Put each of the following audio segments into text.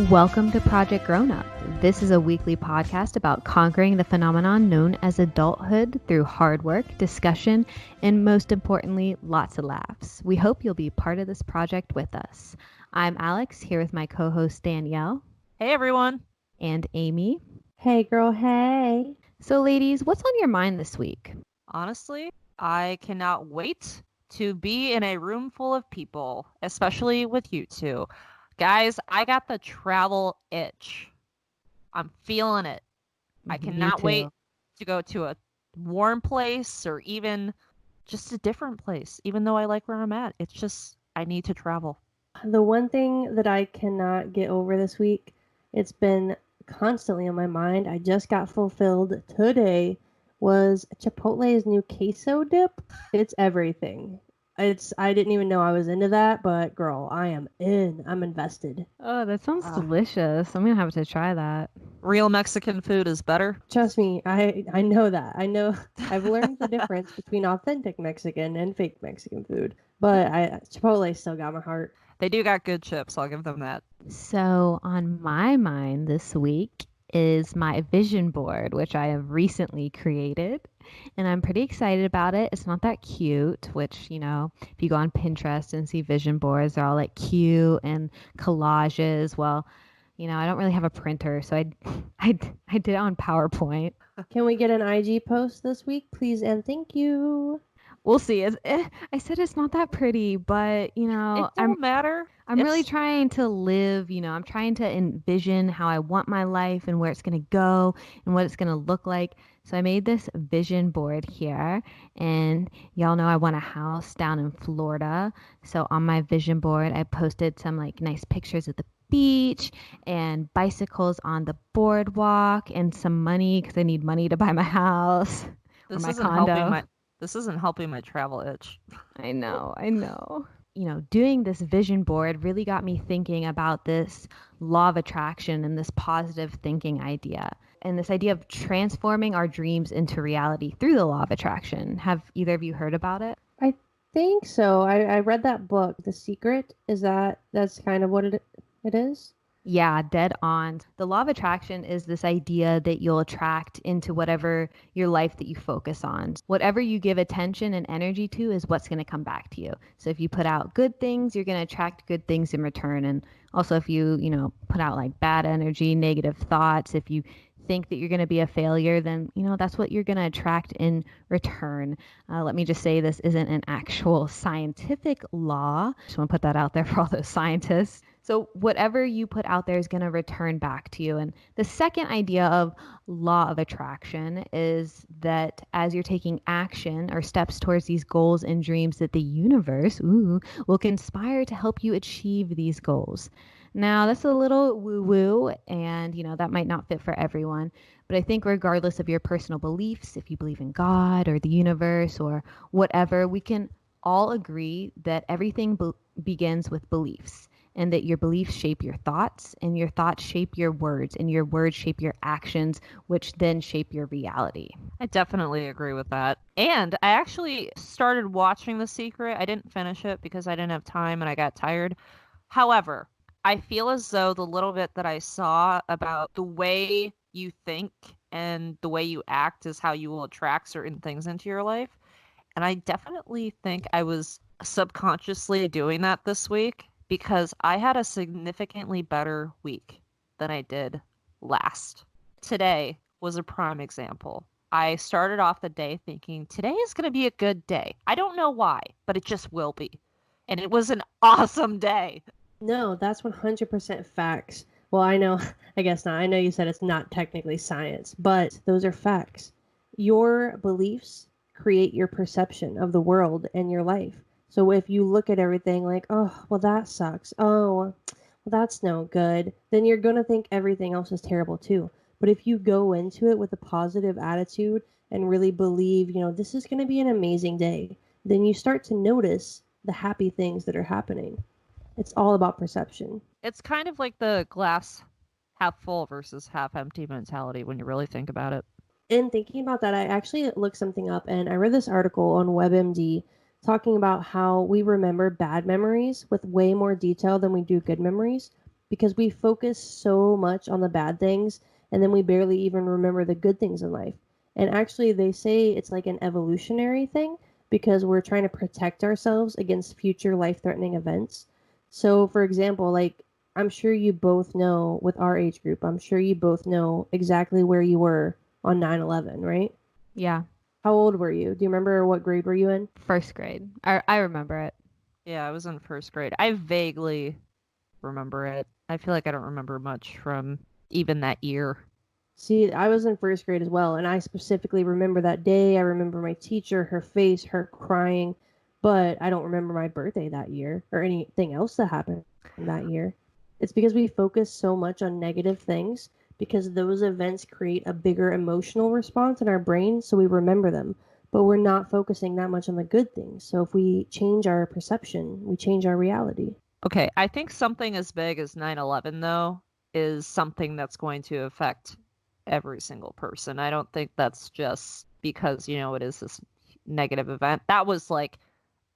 Welcome to Project Grown Up. This is a weekly podcast about conquering the phenomenon known as adulthood through hard work, discussion, and most importantly, lots of laughs. We hope you'll be part of this project with us. I'm Alex, here with my co-host Danielle. Hey everyone. And Amy. Hey girl, hey. So ladies, what's on your mind this week? Honestly, I cannot wait to be in a room full of people, especially with you two. Guys, I got the travel itch. I'm feeling it. I cannot wait to go to a warm place or even just a different place, even though I like where I'm at. It's just, I need to travel. The one thing that I cannot get over this week, it's been constantly on my mind, I just got fulfilled today, was Chipotle's new queso dip. It's everything. I didn't even know I was into that, but girl, I am in. I'm invested. Oh, that sounds delicious. I'm going to have to try that. Real Mexican food is better. Trust me, I know that. I know. I've learned the difference between authentic Mexican and fake Mexican food. But Chipotle still got my heart. They do got good chips. I'll give them that. So on my mind this week is my vision board, which I have recently created. And I'm pretty excited about it. It's not that cute, which, you know, if you go on Pinterest and see vision boards, they're all like cute and collages. Well, you know, I don't really have a printer, so I did it on PowerPoint. Can we get an IG post this week, please? And thank you. We'll see. I said it's not that pretty, but, you know, it don't matter. I'm really trying to live, you know, I'm trying to envision how I want my life and where it's going to go and what it's going to look like. So I made this vision board here, and y'all know I want a house down in Florida. So on my vision board, I posted some like nice pictures of the beach and bicycles on the boardwalk and some money because I need money to buy my house or my condo. This isn't helping my travel itch. I know. You know, doing this vision board really got me thinking about this law of attraction and this positive thinking idea and this idea of transforming our dreams into reality through the law of attraction. Have either of you heard about it? I think so. I read that book, The Secret. That's kind of what it is? Yeah, dead on. The law of attraction is this idea that you'll attract into whatever your life that you focus on. Whatever you give attention and energy to is what's going to come back to you. So if you put out good things, you're going to attract good things in return. And also if you know, put out like bad energy, negative thoughts, if you think that you're going to be a failure, then, you know, that's what you're going to attract in return. Let me just say this isn't an actual scientific law. Just want to put that out there for all those scientists. So whatever you put out there is going to return back to you. And the second idea of law of attraction is that as you're taking action or steps towards these goals and dreams, that the universe will conspire to help you achieve these goals. Now, that's a little woo-woo, and, you know, that might not fit for everyone. But I think regardless of your personal beliefs, if you believe in God or the universe or whatever, we can all agree that everything begins with beliefs, and that your beliefs shape your thoughts, and your thoughts shape your words, and your words shape your actions, which then shape your reality. I definitely agree with that. And I actually started watching The Secret. I didn't finish it because I didn't have time and I got tired. However, I feel as though the little bit that I saw about the way you think and the way you act is how you will attract certain things into your life. And I definitely think I was subconsciously doing that this week because I had a significantly better week than I did last. Today was a prime example. I started off the day thinking, today is going to be a good day. I don't know why, but it just will be. And it was an awesome day. No, that's 100% facts. Well, I guess not. I know you said it's not technically science, but those are facts. Your beliefs create your perception of the world and your life. So if you look at everything like, oh, well, that sucks. Oh, well, that's no good. Then you're going to think everything else is terrible too. But if you go into it with a positive attitude and really believe, you know, this is going to be an amazing day, then you start to notice the happy things that are happening. It's all about perception. It's kind of like the glass half full versus half empty mentality when you really think about it. In thinking about that, I actually looked something up and I read this article on WebMD talking about how we remember bad memories with way more detail than we do good memories. because we focus so much on the bad things and then we barely even remember the good things in life. And actually, they say it's like an evolutionary thing because we're trying to protect ourselves against future life threatening events. So, for example, like I'm sure you both know with our age group, I'm sure you both know exactly where you were on 9/11, right? Yeah, How old were you? Do you remember what grade were you in? first grade. I remember it. Yeah, I was in first grade. I vaguely remember it. I feel like I don't remember much from even that year. See, I was in first grade as well, and I specifically remember that day. I remember my teacher, her face, her crying, but I don't remember my birthday that year or anything else that happened that year. It's because we focus so much on negative things because those events create a bigger emotional response in our brain, so we remember them. But we're not focusing that much on the good things. So if we change our perception, we change our reality. Okay, I think something as big as 9/11 though is something that's going to affect every single person. I don't think that's just because, it is this negative event. That was like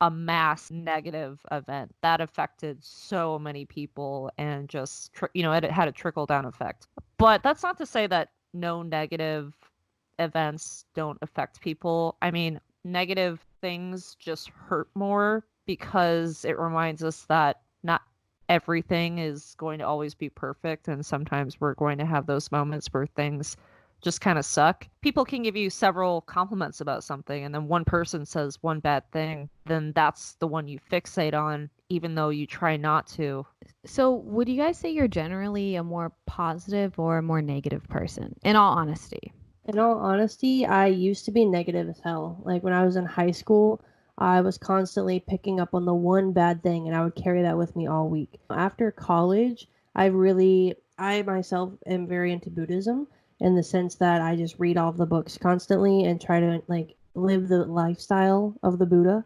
a mass negative event that affected so many people and just, it had a trickle down effect. But that's not to say that no negative events don't affect people. I mean, negative things just hurt more because it reminds us that not everything is going to always be perfect. And sometimes we're going to have those moments where things just kind of suck. People can give you several compliments about something, and then one person says one bad thing, then that's the one you fixate on, even though you try not to. So, would you guys say you're generally a more positive or a more negative person, in all honesty? In all honesty, I used to be negative as hell. Like when I was in high school, I was constantly picking up on the one bad thing and I would carry that with me all week. After college, I myself am very into Buddhism in the sense that I just read all of the books constantly and try to like live the lifestyle of the Buddha.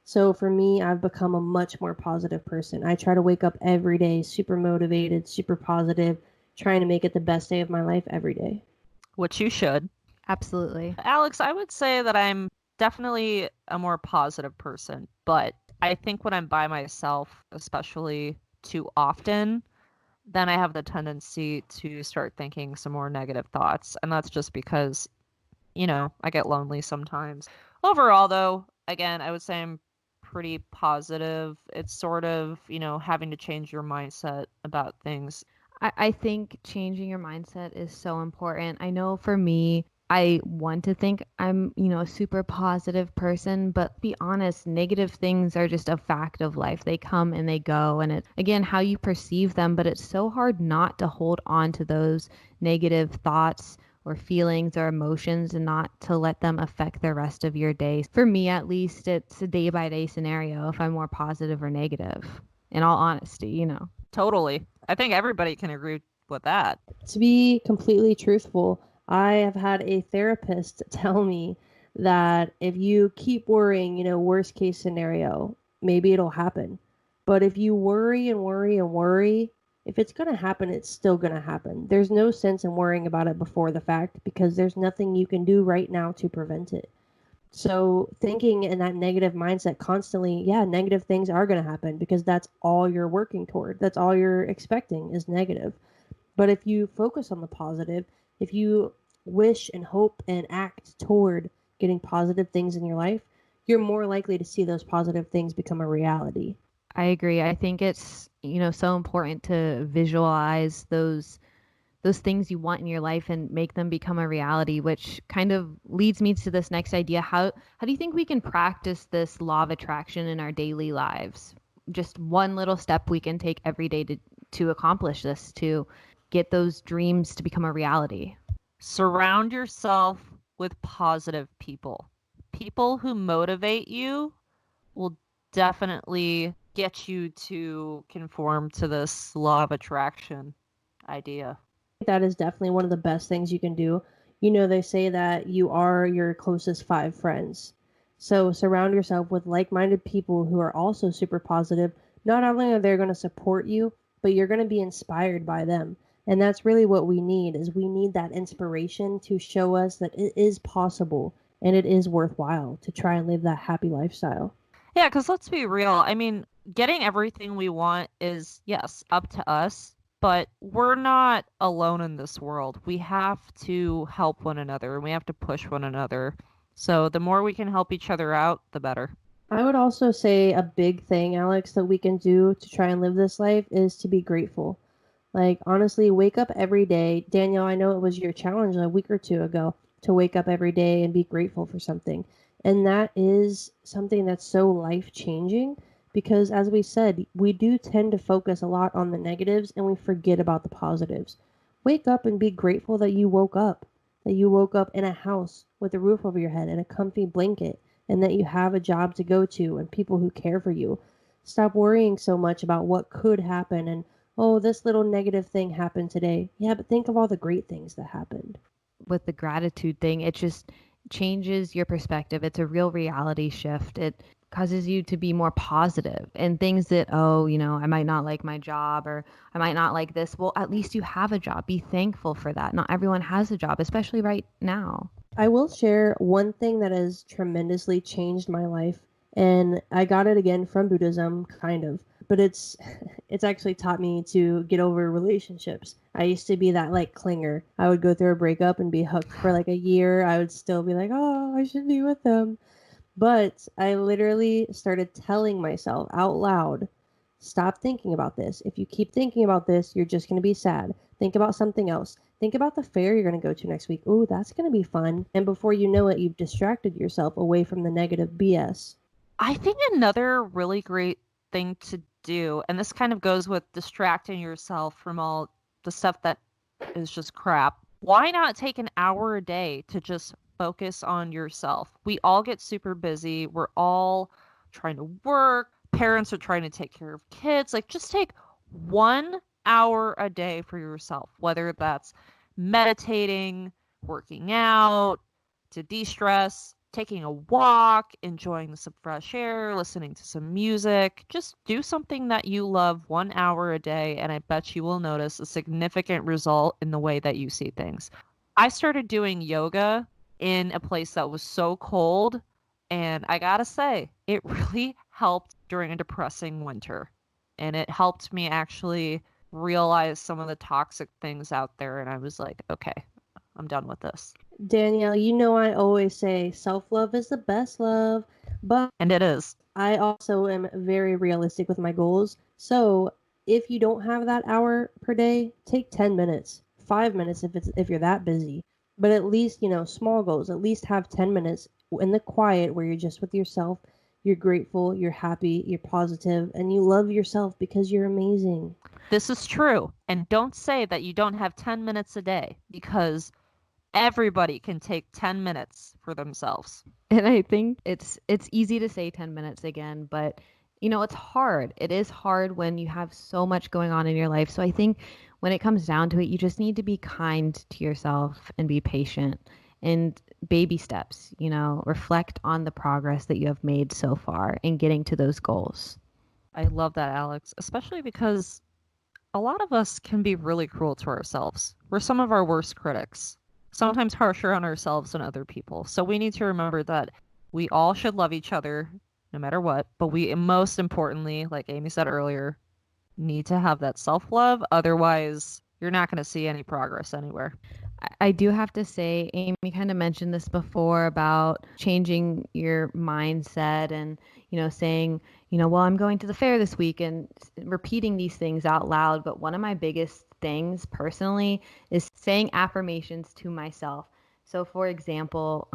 So for me, I've become a much more positive person. I try to wake up every day super motivated, super positive, trying to make it the best day of my life every day. Which you should. Absolutely. Alex, I would say that I'm definitely a more positive person, but I think when I'm by myself, especially too often, then I have the tendency to start thinking some more negative thoughts. And that's just because, I get lonely sometimes. Overall, though, again, I would say I'm pretty positive. It's sort of, having to change your mindset about things. I think changing your mindset is so important. I know for me, I want to think I'm, a super positive person, but be honest, negative things are just a fact of life. They come and they go. And it, again, how you perceive them, but it's so hard not to hold on to those negative thoughts or feelings or emotions and not to let them affect the rest of your day. For me, at least, it's a day by day scenario if I'm more positive or negative, in all honesty. Totally. I think everybody can agree with that. To be completely truthful, I have had a therapist tell me that if you keep worrying, worst case scenario, maybe it'll happen. But if you worry and worry and worry, if it's going to happen, it's still going to happen. There's no sense in worrying about it before the fact because there's nothing you can do right now to prevent it. So thinking in that negative mindset constantly, yeah, negative things are going to happen because that's all you're working toward. That's all you're expecting is negative. But if you focus on the positive, if you wish and hope and act toward getting positive things in your life, you're more likely to see those positive things become a reality. I agree. I think it's, so important to visualize those things you want in your life and make them become a reality, which kind of leads me to this next idea. How do you think we can practice this law of attraction in our daily lives? Just one little step we can take every day to accomplish this, to get those dreams to become a reality. Surround yourself with positive people. People who motivate you will definitely get you to conform to this law of attraction idea. That is definitely one of the best things you can do. They say that you are your closest five friends. So surround yourself with like minded people who are also super positive. Not only are they going to support you, but you're going to be inspired by them. And that's really what we need is we need that inspiration to show us that it is possible and it is worthwhile to try and live that happy lifestyle. Yeah, because let's be real. I mean, getting everything we want is, yes, up to us. but we're not alone in this world. We have to help one another and we have to push one another. So the more we can help each other out, the better. I would also say a big thing, Alex, that we can do to try and live this life is to be grateful. Like, honestly, wake up every day. Danielle, I know it was your challenge a week or two ago to wake up every day and be grateful for something. And that is something that's so life changing because, as we said, we do tend to focus a lot on the negatives and we forget about the positives. Wake up and be grateful that you woke up in a house with a roof over your head and a comfy blanket, and that you have a job to go to and people who care for you. Stop worrying so much about what could happen and, oh, this little negative thing happened today. Yeah, but think of all the great things that happened. With the gratitude thing, it just changes your perspective. It's a real reality shift. It causes you to be more positive and things that, oh, I might not like my job or I might not like this. Well, at least you have a job. Be thankful for that. Not everyone has a job, especially right now. I will share one thing that has tremendously changed my life, and I got it again from Buddhism, kind of, but it's actually taught me to get over relationships. I used to be that like clinger. I would go through a breakup and be hooked for like a year. I would still be like, oh, I should be with them. But I literally started telling myself out loud, stop thinking about this. If you keep thinking about this, you're just going to be sad. Think about something else. Think about the fair you're going to go to next week. Ooh, that's going to be fun. And before you know it, you've distracted yourself away from the negative BS. I think another really great thing to do, and this kind of goes with distracting yourself from all the stuff that is just crap. Why not take an hour a day to just focus on yourself? We all get super busy. We're all trying to work. Parents are trying to take care of kids. Like, just take 1 hour a day for yourself, whether that's meditating, working out, to de-stress, taking a walk, enjoying some fresh air, listening to some music. Just do something that you love 1 hour a day, and I bet you will notice a significant result in the way that you see things. I started doing yoga in a place that was so cold, and I gotta say, it really helped during a depressing winter. And it helped me actually realize some of the toxic things out there, and I was like, okay, I'm done with this. Danielle, I always say self-love is the best love, but And it is. I also am very realistic with my goals. So if you don't have that hour per day, take 10 minutes, 5 minutes if you're that busy. But at least, small goals, at least have 10 minutes in the quiet where you're just with yourself. You're grateful, you're happy, you're positive, and you love yourself because you're amazing. This is true. And don't say that you don't have 10 minutes a day, because everybody can take 10 minutes for themselves. And I think it's easy to say 10 minutes again, but it's hard. It is hard when you have so much going on in your life. So I think when it comes down to it, you just need to be kind to yourself and be patient and baby steps, reflect on the progress that you have made so far in getting to those goals. I love that, Alex, especially because a lot of us can be really cruel to ourselves. We're some of our worst critics, sometimes harsher on ourselves than other people. So we need to remember that we all should love each other no matter what, but we most importantly, like Amy said earlier, need to have that self-love. Otherwise, you're not going to see any progress anywhere. I do have to say, Amy kind of mentioned this before about changing your mindset and, saying, well, I'm going to the fair this week and repeating these things out loud. But one of my biggest things personally is saying affirmations to myself. So for example,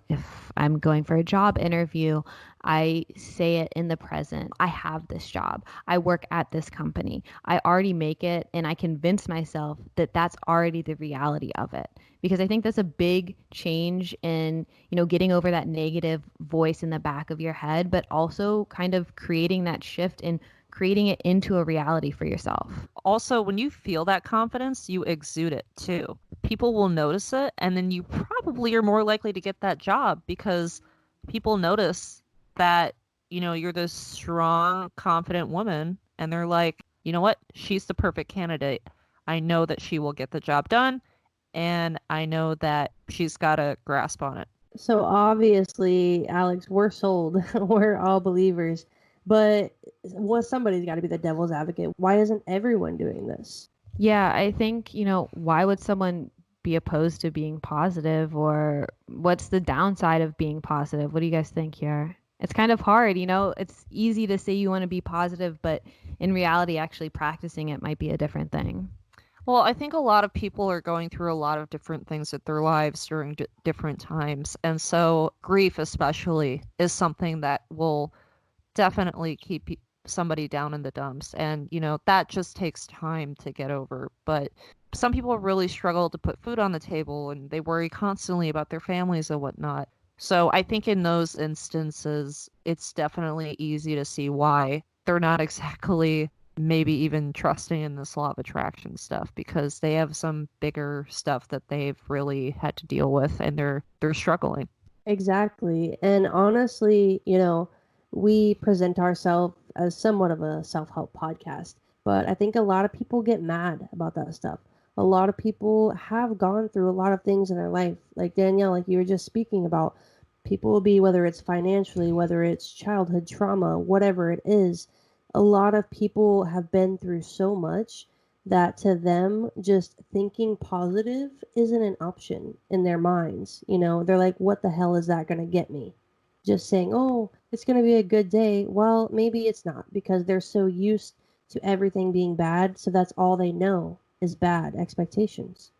if I'm going for a job interview, I say it in the present. I have this job. I work at this company. I already make it, and I convince myself that that's already the reality of it. Because I think that's a big change in, getting over that negative voice in the back of your head, but also kind of creating that shift and creating it into a reality for yourself. Also, when you feel that confidence, you exude it too. People will notice it, and then you probably are more likely to get that job because people notice that, you're this strong, confident woman, and they're like, you know what? She's the perfect candidate. I know that she will get the job done, and I know that she's got a grasp on it. So obviously, Alex, we're sold. We're all believers But somebody's got to be the devil's advocate. Why isn't everyone doing this? Yeah, I think, why would someone be opposed to being positive, or what's the downside of being positive? What do you guys think here? It's kind of hard, it's easy to say you want to be positive, but in reality, actually practicing it might be a different thing. Well, I think a lot of people are going through a lot of different things at their lives during different times. And so grief especially is something that will definitely keep somebody down in the dumps. And, that just takes time to get over. But some people really struggle to put food on the table and they worry constantly about their families and whatnot. So I think in those instances, it's definitely easy to see why they're not exactly maybe even trusting in this law of attraction stuff, because they have some bigger stuff that they've really had to deal with and they're struggling. Exactly. And honestly, we present ourselves as somewhat of a self-help podcast, but I think a lot of people get mad about that stuff. A lot of people have gone through a lot of things in their life. Like Danielle, like you were just speaking about, people will be, whether it's financially, whether it's childhood trauma, whatever it is, a lot of people have been through so much that to them just thinking positive isn't an option in their minds. They're like, what the hell is that going to get me? Just saying, oh, it's going to be a good day. Well, maybe it's not, because they're so used to everything being bad, so that's all they know is bad expectations.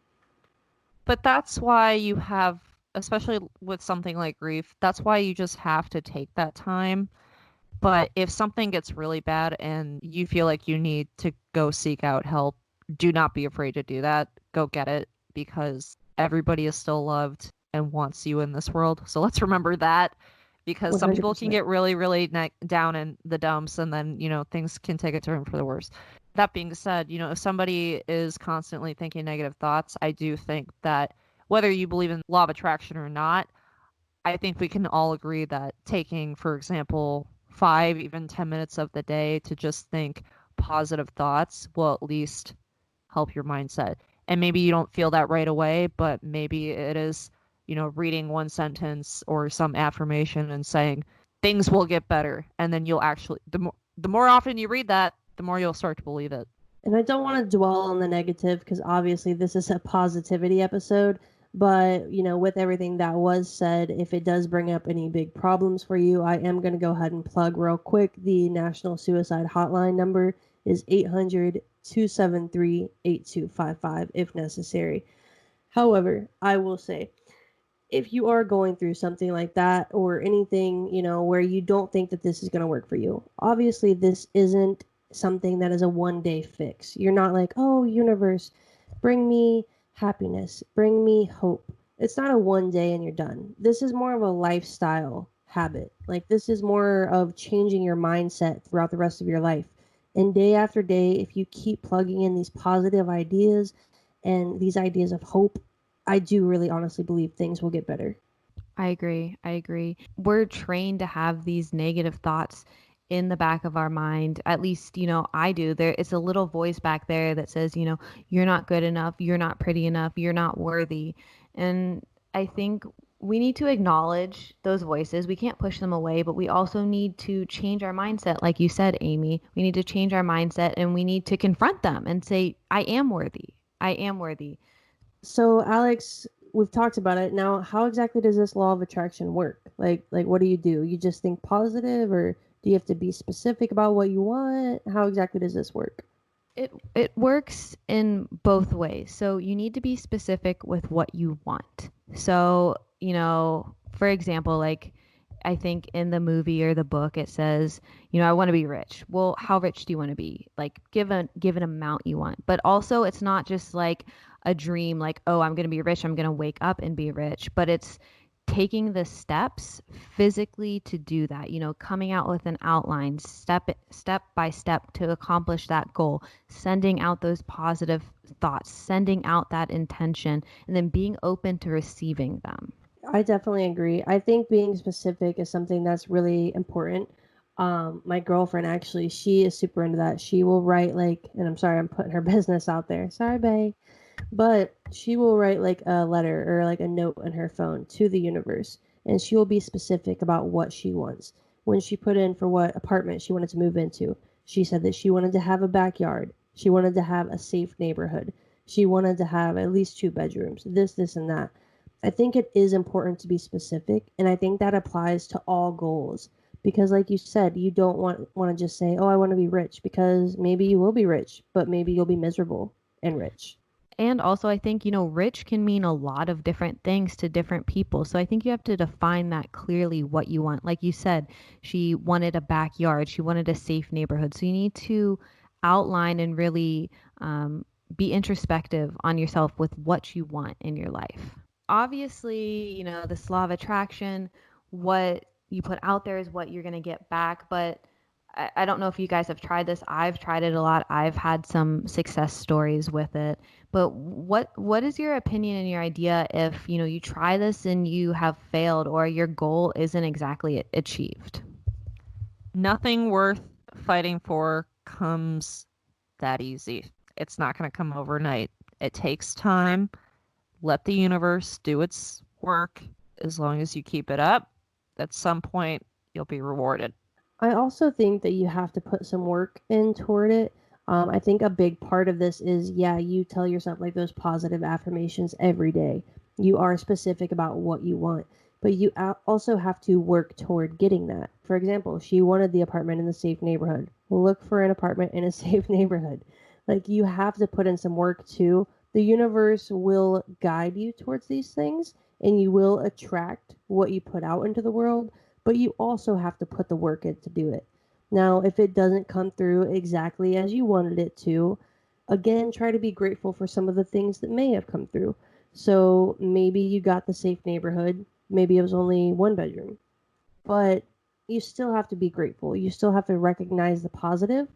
But that's why you have, especially with something like grief, that's why you just have to take that time. But if something gets really bad and you feel like you need to go seek out help, do not be afraid to do that. Go get it, because everybody is still loved and wants you in this world. So let's remember that, because some people can 100%. get really, really down in the dumps, and then, things can take a turn for the worse. That being said, if somebody is constantly thinking negative thoughts, I do think that whether you believe in law of attraction or not, I think we can all agree that taking, for example, 5, even 10 minutes of the day to just think positive thoughts will at least help your mindset. And maybe you don't feel that right away, but maybe it is, reading one sentence or some affirmation and saying things will get better. And then you'll actually, the more often you read that, the more you'll start to believe it. And I don't want to dwell on the negative, because obviously this is a positivity episode. But, with everything that was said, if it does bring up any big problems for you, I am going to go ahead and plug real quick. The National Suicide Hotline number is 800-273-8255 if necessary. However, I will say, if you are going through something like that, or anything, where you don't think that this is going to work for you, obviously this isn't something that is a one day fix. You're not like, oh, universe, bring me happiness, bring me hope. It's not a one day and you're done. This is more of a lifestyle habit. Like, this is more of changing your mindset throughout the rest of your life. And day after day, if you keep plugging in these positive ideas and these ideas of hope, I do really honestly believe things will get better. I agree. I agree. We're trained to have these negative thoughts in the back of our mind. At least, I do. It's a little voice back there that says, you're not good enough, you're not pretty enough, you're not worthy. And I think we need to acknowledge those voices. We can't push them away, but we also need to change our mindset. Like you said, Amy, we need to change our mindset, and we need to confront them and say, I am worthy. I am worthy. So, Alex, we've talked about it. Now, how exactly does this law of attraction work? Like what do? You just think positive, or do you have to be specific about what you want? How exactly does this work? It works in both ways. So you need to be specific with what you want. So, for example, like I think in the movie or the book it says, I want to be rich. Well, how rich do you want to be? Like give an amount you want. But also it's not just like a dream like, oh, I'm going to be rich, I'm going to wake up and be rich, but it's taking the steps physically to do that, coming out with an outline, step by step to accomplish that goal, sending out those positive thoughts, sending out that intention, and then being open to receiving them. I definitely agree. I think being specific is something that's really important. My girlfriend, actually, she is super into that. She will write, like, and I'm sorry, I'm putting her business out there. Sorry, babe. But she will write like a letter or like a note on her phone to the universe, and she will be specific about what she wants. when she put in for what apartment she wanted to move into, she said that she wanted to have a backyard. She wanted to have a safe neighborhood. She wanted to have at least 2 bedrooms, this, and that. I think it is important to be specific, and I think that applies to all goals. Because like you said, you don't want to just say, "Oh, I want to be rich," because maybe you will be rich, but maybe you'll be miserable and rich. And also, I think, rich can mean a lot of different things to different people. So I think you have to define that clearly what you want. Like you said, she wanted a backyard, she wanted a safe neighborhood. So you need to outline and really be introspective on yourself with what you want in your life. Obviously, this law of attraction, what you put out there is what you're going to get back. But I don't know if you guys have tried this. I've tried it a lot. I've had some success stories with it. But what is your opinion and your idea if, you try this and you have failed or your goal isn't exactly achieved? Nothing worth fighting for comes that easy. It's not going to come overnight. It takes time. Let the universe do its work. As long as you keep it up, at some point you'll be rewarded. I also think that you have to put some work in toward it. I think a big part of this is, yeah, you tell yourself like those positive affirmations every day. You are specific about what you want, but you also have to work toward getting that. For example, she wanted the apartment in the safe neighborhood. Look for an apartment in a safe neighborhood. Like you have to put in some work too. The universe will guide you towards these things and you will attract what you put out into the world, but you also have to put the work in to do it. Now, if it doesn't come through exactly as you wanted it to, again, try to be grateful for some of the things that may have come through. So maybe you got the safe neighborhood, maybe it was only 1 bedroom, but you still have to be grateful. You still have to recognize the positive.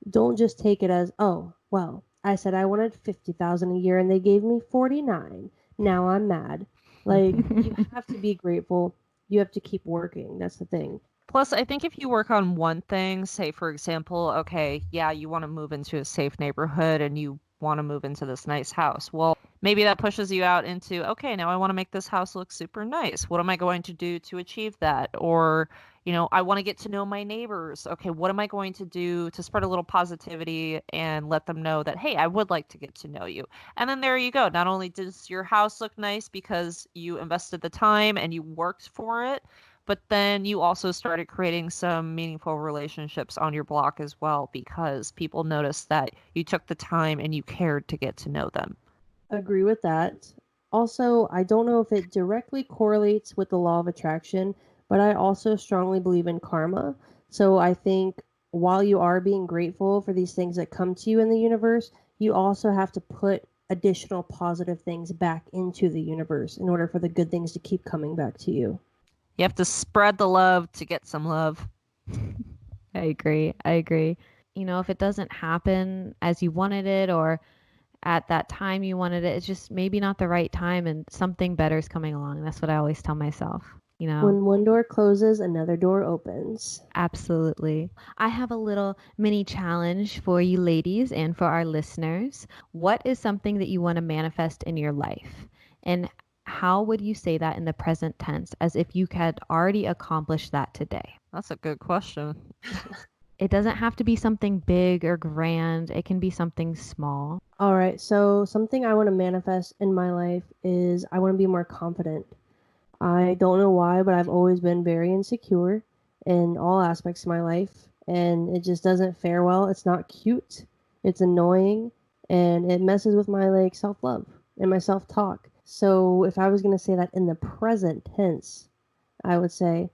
Don't just take it as, oh, well, I said I wanted 50,000 a year and they gave me 49. Now I'm mad. Like you have to be grateful. You have to keep working. That's the thing. Plus, I think if you work on one thing, say for example, okay, yeah, you want to move into a safe neighborhood and you want to move into this nice house. Well, maybe that pushes you out into, okay, now I want to make this house look super nice. What am I going to do to achieve that? Or, I want to get to know my neighbors. Okay, what am I going to do to spread a little positivity and let them know that, hey, I would like to get to know you. And then there you go. Not only does your house look nice because you invested the time and you worked for it, but then you also started creating some meaningful relationships on your block as well because people noticed that you took the time and you cared to get to know them. Agree with that. Also, I don't know if it directly correlates with the law of attraction, but I also strongly believe in karma. So I think while you are being grateful for these things that come to you in the universe, you also have to put additional positive things back into the universe in order for the good things to keep coming back to you. You have to spread the love to get some love. I agree. I agree. If it doesn't happen as you wanted it or at that time you wanted it, it's just maybe not the right time and something better is coming along. That's what I always tell myself. When one door closes, another door opens. Absolutely. I have a little mini challenge for you ladies and for our listeners. What is something that you want to manifest in your life? And how would you say that in the present tense as if you had already accomplished that today? That's a good question. It doesn't have to be something big or grand. It can be something small. All right, so something I want to manifest in my life is I want to be more confident. I don't know why, but I've always been very insecure in all aspects of my life, and it just doesn't fare well. It's not cute. It's annoying, and it messes with my like self-love and my self-talk. So if I was going to say that in the present tense, I would say,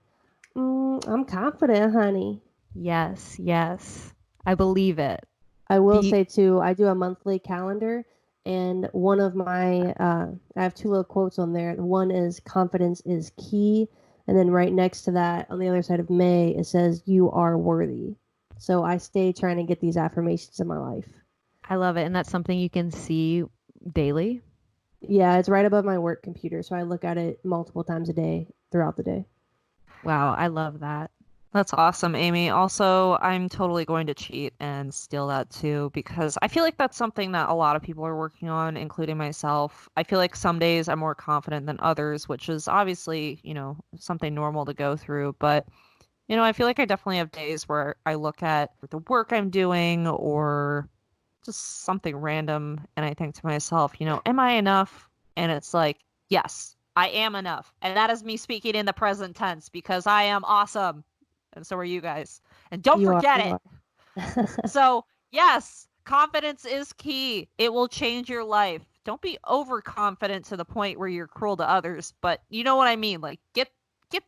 I'm confident, honey. Yes, yes. I believe it. I will say too, I do a monthly calendar, and one of my, I have 2 little quotes on there. One is confidence is key. And then right next to that, on the other side of May, it says you are worthy. So I stay trying to get these affirmations in my life. I love it. And that's something you can see daily. Yeah, it's right above my work computer. So I look at it multiple times a day throughout the day. Wow, I love that. That's awesome, Amy. Also, I'm totally going to cheat and steal that too because I feel like that's something that a lot of people are working on, including myself. I feel like some days I'm more confident than others, which is obviously, something normal to go through. But I feel like I definitely have days where I look at the work I'm doing or just something random and I think to myself, am I enough? And it's like, yes, I am enough. And that is me speaking in the present tense because I am awesome. And so are you guys. And don't You are. forget You it. are. So, yes, confidence is key. It will change your life. Don't be overconfident to the point where you're cruel to others, but you know what I mean? Like get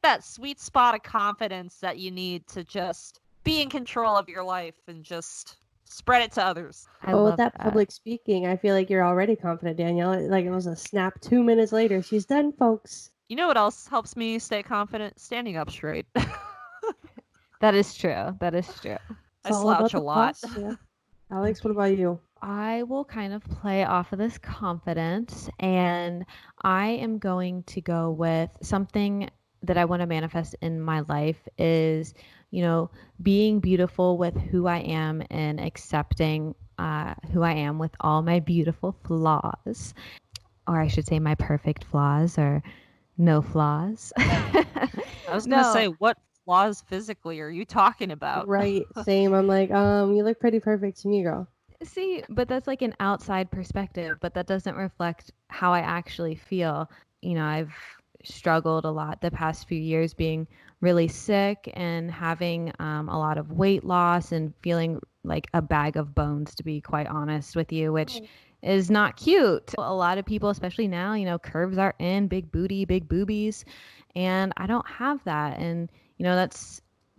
that sweet spot of confidence that you need to just be in control of your life and just spread it to others. I But with love that that. public speaking, I feel like you're already confident, Danielle. Like it was a snap 2 minutes later. She's done, folks. You know what else helps me stay confident? Standing up straight. That is true. That is true. I It's all about slouch a the lot. posture. Alex, what about you? I will kind of play off of this confidence, and I am going to go with something that I want to manifest in my life is, being beautiful with who I am and accepting who I am with all my beautiful flaws, or I should say my perfect flaws or no flaws. I was gonna No. say, what flaws physically are you talking about? Right, same. I'm like, you look pretty perfect to me, girl. See, but that's like an outside perspective, but that doesn't reflect how I actually feel. I've struggled a lot the past few years being really sick and having a lot of weight loss and feeling like a bag of bones, to be quite honest with you, which is not cute. A lot of people, especially now, curves are in, big booty, big boobies, and I don't have that. And,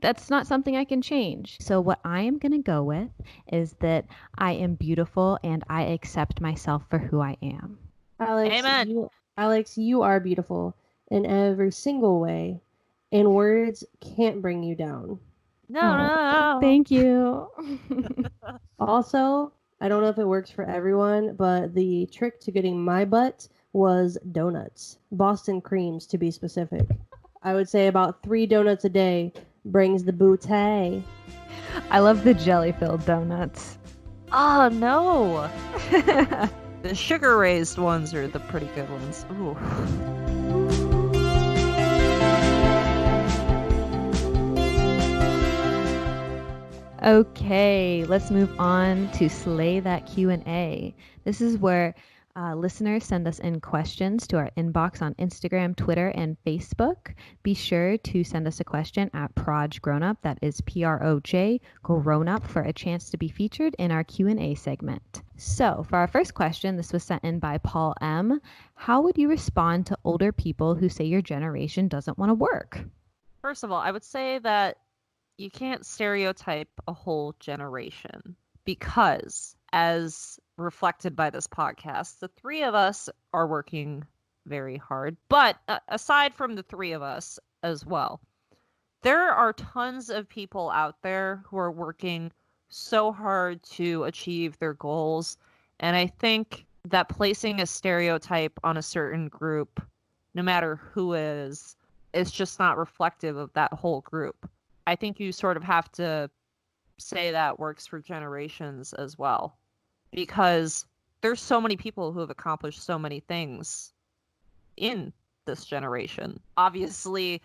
that's not something I can change. So what I am going to go with is that I am beautiful and I accept myself for who I am. Amen. Alex, you are beautiful in every single way, and words can't bring you down. No. Thank you. Also, I don't know if it works for everyone, but the trick to getting my butt was donuts. Boston creams, to be specific. I would say about 3 donuts a day brings the booty. I love the jelly-filled donuts. Oh no. The sugar raised ones are the pretty good ones. Ooh. Okay, let's move on to Slay That Q&A. This is where listeners send us in questions to our inbox on Instagram, Twitter, and Facebook. Be sure to send us a question at Proj Grownup, that is PROJ Grownup, for a chance to be featured in our Q&A segment. So for our first question, this was sent in by Paul M. How would you respond to older people who say your generation doesn't want to work? First of all, I would say that you can't stereotype a whole generation because, as reflected by this podcast, the three of us are working very hard. But aside from the three of us as well, there are tons of people out there who are working so hard to achieve their goals. And I think that placing a stereotype on a certain group, no matter who is just not reflective of that whole group. I think you sort of have to say that works for generations as well, because there's so many people who have accomplished so many things in this generation. Obviously,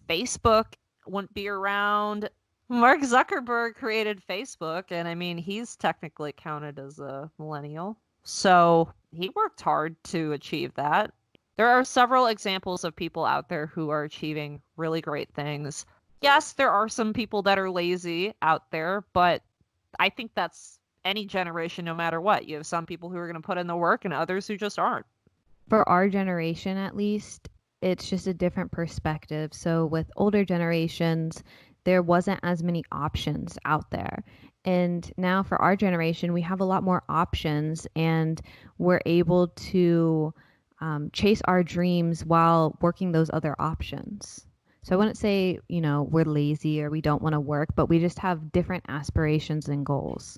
Facebook wouldn't be around. Mark Zuckerberg created Facebook, and I mean, he's technically counted as a millennial. So he worked hard to achieve that. There are several examples of people out there who are achieving really great things. Yes, there are some people that are lazy out there, but I think that's any generation, no matter what. You have some people who are going to put in the work and others who just aren't. For our generation, at least, it's just a different perspective. So with older generations, there wasn't as many options out there. And now for our generation, we have a lot more options and we're able to chase our dreams while working those other options. So I wouldn't say, we're lazy or we don't want to work, but we just have different aspirations and goals.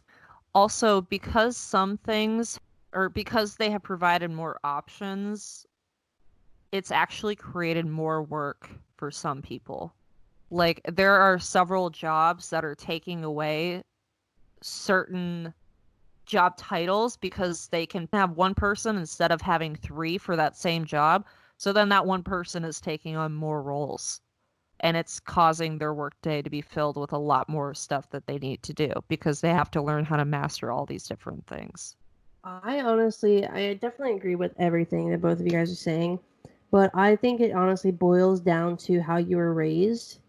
Also, because some things, or because they have provided more options, it's actually created more work for some people. Like, there are several jobs that are taking away certain job titles because they can have one person instead of having 3 for that same job. So then that one person is taking on more roles. and it's causing their workday to be filled with a lot more stuff that they need to do because they have to learn how to master all these different things. I definitely agree with everything that both of you guys are saying, but I think it honestly boils down to how you were raised.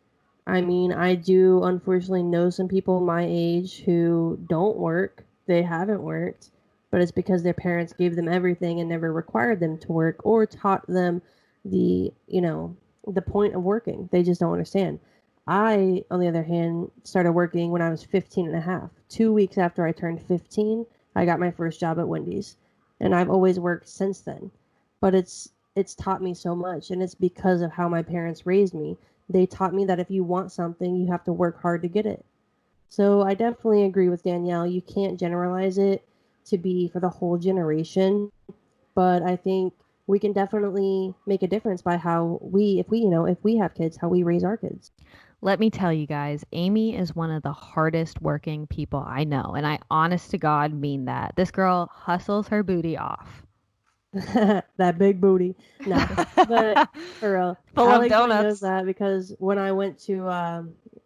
I mean, I do unfortunately know some people my age who don't work. They haven't worked, but it's because their parents gave them everything and never required them to work or taught them the point of working. They just don't understand. I, on the other hand, started working when I was 15 and a half. 2 weeks after I turned 15, I got my first job at Wendy's. And I've always worked since then. But it's taught me so much, and it's because of how my parents raised me. They taught me that if you want something, you have to work hard to get it. So I definitely agree with Danielle. You can't generalize it to be for the whole generation, but I think we can definitely make a difference by how if we have kids, how we raise our kids. Let me tell you guys, Amy is one of the hardest working people I know, and I honest to God mean that. This girl hustles her booty off. That big booty. No, but for real. Full of Alex donuts. knows that because when I went to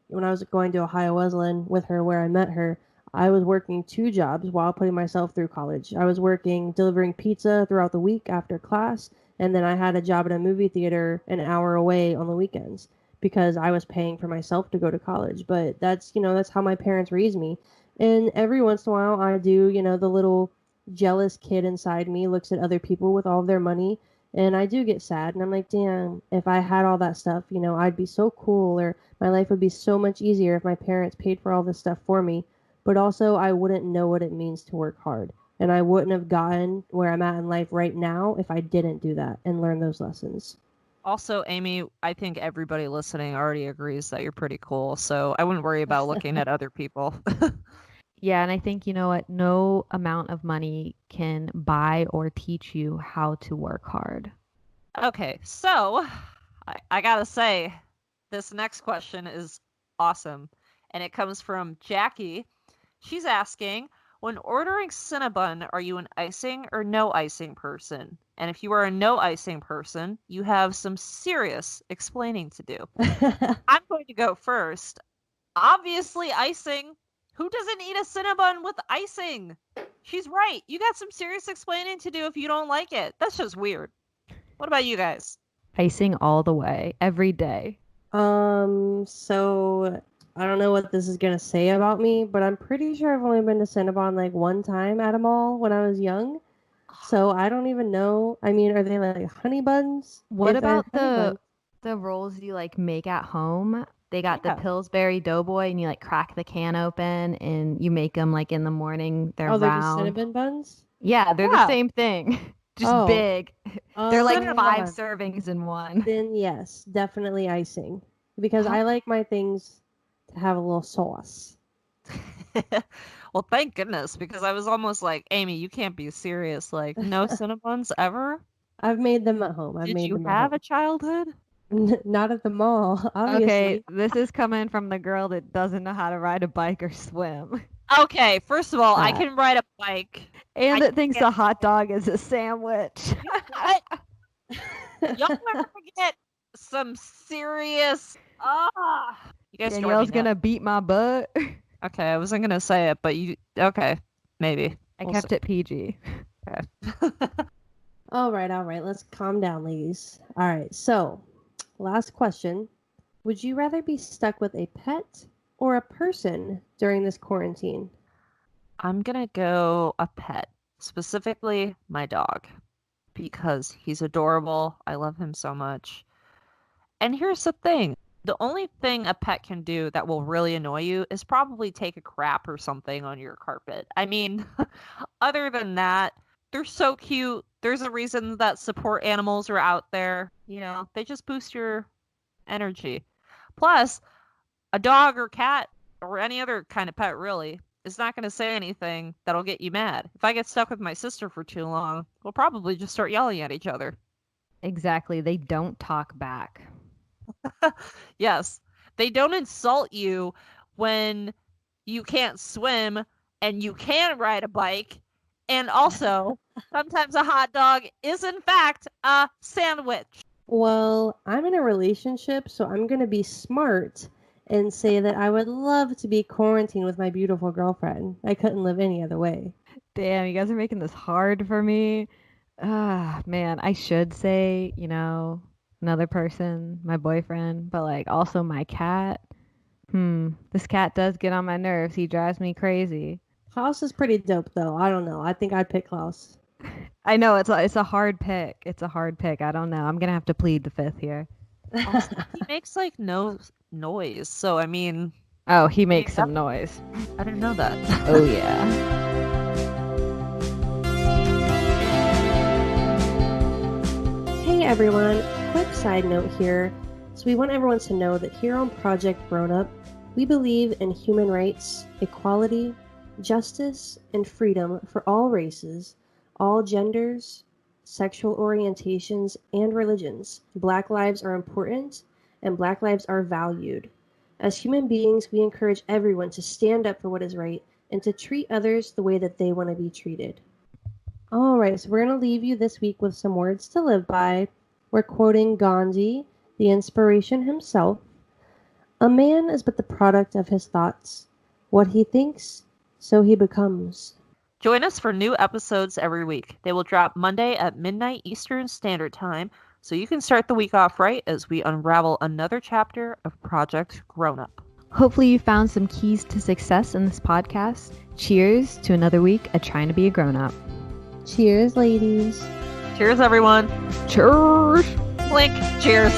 when I was going to Ohio Wesleyan with her, where I met her, I was working 2 jobs while putting myself through college. I was working delivering pizza throughout the week after class, and then I had a job at a movie theater an hour away on the weekends because I was paying for myself to go to college. But that's how my parents raised me. And every once in a while I do, the little jealous kid inside me looks at other people with all of their money, and I do get sad, and I'm like, damn, if I had all that stuff, I'd be so cool, or my life would be so much easier if my parents paid for all this stuff for me. But also I wouldn't know what it means to work hard, and I wouldn't have gotten where I'm at in life right now if I didn't do that and learn those lessons. Also, Amy, I think everybody listening already agrees that you're pretty cool, so I wouldn't worry about looking at other people. Yeah, and I think, you know what? No amount of money can buy or teach you how to work hard. Okay, so I gotta say, this next question is awesome, and it comes from Jackie. She's asking, when ordering Cinnabon, are you an icing or no icing person? And if you are a no icing person, you have some serious explaining to do. I'm going to go first. Obviously, icing. Who doesn't eat a Cinnabon with icing? She's right. You got some serious explaining to do if you don't like it. That's just weird. What about you guys? Icing all the way, every day. So I don't know what this is gonna say about me, but I'm pretty sure I've only been to Cinnabon like one time at a mall when I was young. So I don't even know. I mean, are they like honey buns? What If they're about honey buns- the rolls you like make at home? They got Yeah. the Pillsbury Doughboy, and you like crack the can open, and you make them like in the morning. They're they're just round. cinnamon buns? Yeah, they're Yeah. the same thing, just Oh. big. They're like Cinnamon 5 buns. servings in one. Then yes, definitely icing. Because Huh? I like my things to have a little sauce. Well, thank goodness, because I was almost like, Amy, you can't be serious. Like, no Cinnabons ever? I've made them at home. I've Did made you them have at a childhood? home. Not at the mall, obviously. Okay, this is coming from the girl that doesn't know how to ride a bike or swim, Okay, first of all, I Uh, can ride a bike. and I that thinks can't- a hot dog is a sandwich. What? Y'all ever get some serious... You guys drive me Danielle's nuts. gonna beat my butt. Okay, I wasn't gonna say it, but you... Okay, maybe. I We'll kept it PG. All right. Let's calm down, ladies. All right. So, last question. Would you rather be stuck with a pet or a person during this quarantine? I'm gonna go a pet, specifically my dog, because he's adorable. I love him so much. And here's the thing. The only thing a pet can do that will really annoy you is probably take a crap or something on your carpet. I mean, other than that, they're so cute. There's a reason that support animals are out there. You know, they just boost your energy. Plus, a dog or cat or any other kind of pet really is not going to say anything that'll get you mad. If I get stuck with my sister for too long, we'll probably just start yelling at each other. Exactly. They don't talk back. Yes, they don't insult you when you can't swim and you can ride a bike. And also, sometimes a hot dog is in fact a sandwich. Well, I'm in a relationship, so I'm going to be smart and say that I would love to be quarantined with my beautiful girlfriend. I couldn't live any other way. Damn, you guys are making this hard for me. Ah, man, I should say, another person, my boyfriend, but like also my cat. This cat does get on my nerves. He drives me crazy. Klaus is pretty dope, though. I don't know. I think I'd pick Klaus. I know it's a hard pick. It's a hard pick. I don't know. I'm gonna have to plead the fifth here. Also, he makes like no noise, so I mean, Oh, he makes some noise. I didn't know that. Oh yeah. Hey everyone, quick side note here. So we want everyone to know that here on Project Grown Up, we believe in human rights, equality, justice, and freedom for all races, all genders, sexual orientations, and religions. Black lives are important, and Black lives are valued. As human beings, we encourage everyone to stand up for what is right and to treat others the way that they want to be treated. All right, so we're going to leave you this week with some words to live by. We're quoting Gandhi, the inspiration himself. A man is but the product of his thoughts. What he thinks, so he becomes. Join us for new episodes every week. They will drop Monday at midnight Eastern Standard Time, so you can start the week off right as we unravel another chapter of Project Grown Up. Hopefully you found some keys to success in this podcast. Cheers to another week of trying to be a grown-up. Cheers, ladies. Cheers, everyone. Cheers! Blink. Cheers.